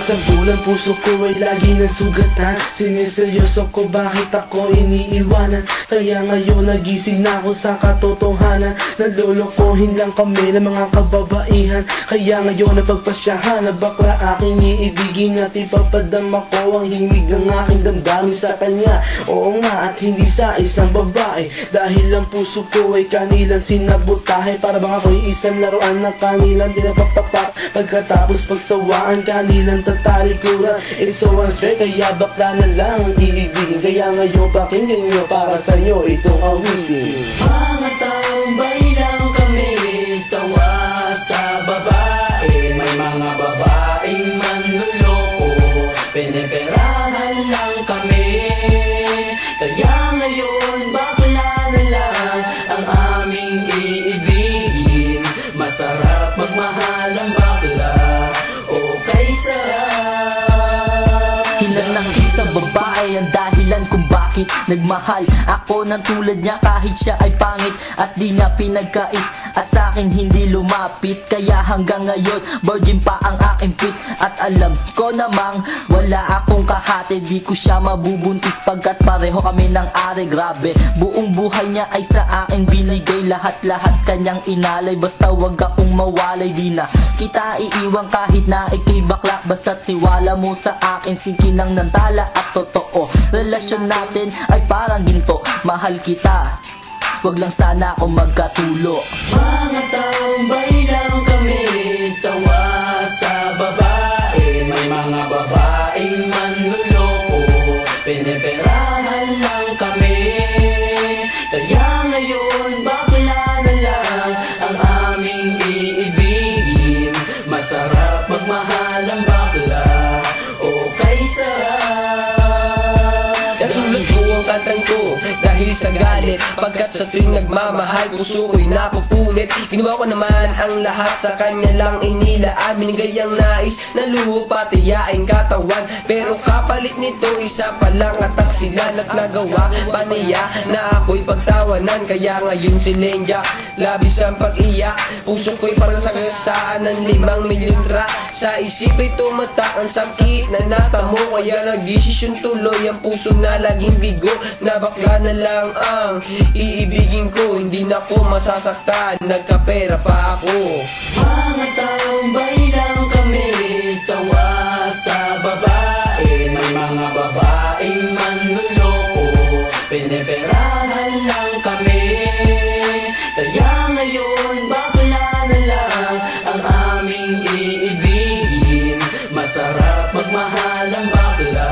Sa bulan puso ko ay lagi ng sugatan. Siniseryoso ko bakit ako iniiwanan. Kaya ngayon nagising na ako sa katotohanan. Nalolokohin lang kami ng mga kababaihan. Kaya ngayon napagpasyahan na bakla aking iibigin. At ipapadama ko ang himig ng aking damdamin sa kanya. Oo nga, at hindi sa isang babae. Dahil ang puso ko ay kanilang sinabotahe. Para bang ako'y isang laruan na kanilang tinapaktapak. Pagkatapos pagsawaan kanilang tatalikuran. It's so unfair, kaya bakla na lang ang iibigin. Kaya ngayon pakinggan nyo, para sa'yo itong awitin. Mga taong baylang kami, sawa sa babae. May mga babaeng manluloko, piniperahan lang kami. Kaya ngayon bakla na lang ang aming iibigin. Masarap magmahal ang bakla, okay sarap. Hinanakit sa babae ang dahilan kung bakit nagmahal ako ng tulad niya kahit siya ay pangit at di niya pinagkait at sa akin hindi lumapit. Kaya hanggang ngayon virgin pa ang aking pit at alam ko namang wala akong kahati. Di ko siya mabubuntis pagkat pareho kami ng ari. Grabe, buong buhay niya ay sa akin binigay. Lahat-lahat kanyang inalay, basta wag akong mawalay. Di na kita iiwan kahit na ikay bakla, basta tiwala mo sa akin. Sinkinang nantala at totoo, relasyon natin ay parang ginto. Mahal kita, wag lang sana ako magkatulo. Mga taong baylang kami, sawa sa babae. May mga babaeng manluloko, piniperahan lang kami. Kaya ngayon bakla na lang ang aming iibigin. Masarap magmahal ang bakla, okay sarap. Nasulat ko ang kantang ko dahil sa galit, pagkat sa tuwing nagmamahal puso ko'y napupunit. Ginawa ko naman ang lahat sa kanya lang inilaan. Binigay ang nais na luho pati yaing katawan, pero kapalit nito isa pa lang atak sila. At nagawa pa niya na ako'y pagtawanan. Kaya ngayon si Lenja labis ang pag-iyak. Puso ko'y parang sagasaan ng 5 milyon tra. Sa isip ay tumatak ang sakit na natamo. Kaya nagdesisyon tuloy ang puso na laging bigo, na bakla na lang ang iibigin ko. Hindi na ko masasaktan, nagkapera pa ako. Mga taong baylang kami, sawa sa babae. May mga babaeng manluloko, piniperahan lang kami. Kaya ngayon bakla na lang ang aming iibigin. Masarap magmahal ang bakla,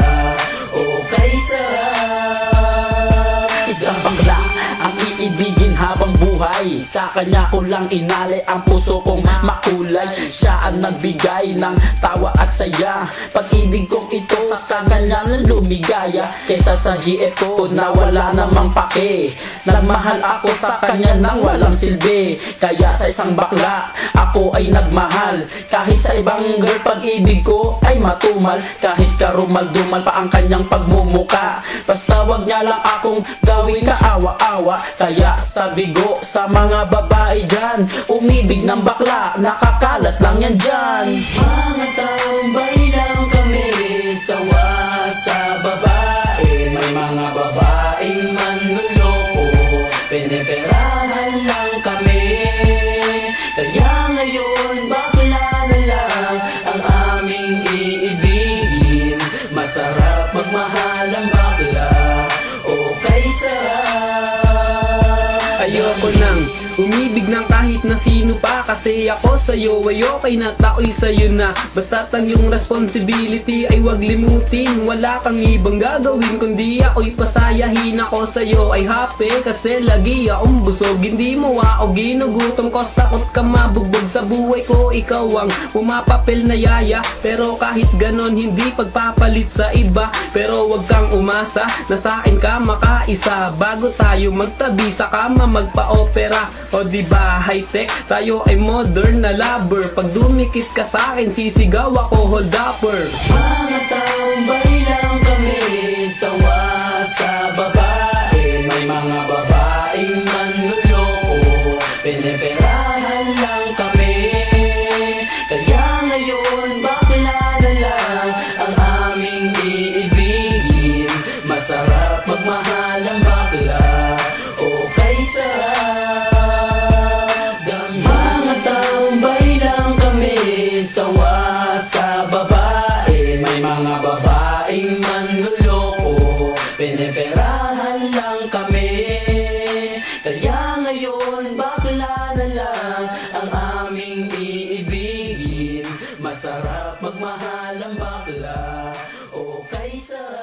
okay sarap. Isang bakla ang iibigin habang buhay. Sa kanya ko lang inalay ang puso kong makulay. Siya ang nagbigay ng tawa at saya. Pag-ibig kong ito sa kanya lang lumigaya. Kaysa sa GF ko na wala namang pake. Nagmahal ako sa kanya nang walang silbi. Kaya sa isang bakla ako ay nagmahal. Kahit sa ibang girl pag-ibig ko ay matumal. Kahit karumal-dumal pa ang kanyang pagmumuka. Basta wag niya lang akong gawing kaawa-awa. Kaya sabi ko sa mga babae dyan, umibig ng bakla, nakakalat lang yan dyan. Mga taong baylang kami, sawa sa babae. May mga babaeng manluloko, piniperahan lang kami. Kaya ngayon bakla na lang ang aming iibigin. Masarap magmahal ang bakla, okay sarap. Ayoko nang umibig ng kahit na sino pa. Kasi ako sa'yo ay okay na, tao'y sa'yo na. Basta't ang iyong responsibility ay wag limutin. Wala kang ibang gagawin kundi ako'y pasayahin. Ako sa'yo ay happy kasi lagi akong busog. Hindi mo ako ginugutom, cause takot ka mabugbog. Sa buhay ko ikaw ang pumapapil na yaya, pero kahit ganon hindi pagpapalit sa iba. Pero wag kang umasa na sa'kin ka makaisa. Bago tayo magtabi sa kama magpa-opera. O diba high-tech, tayo ay modern na lover. Pag dumikit ka sa'kin sisigaw ako hold upper. Mga taong baylang kami, sawa sa babae. May mga babaeng manluloko, piniperahan lang kami. Kaya ngayon bakla na lang ngayon bakla na lang ang aming iibigin. Masarap magmahal ang bakla, o kay sarap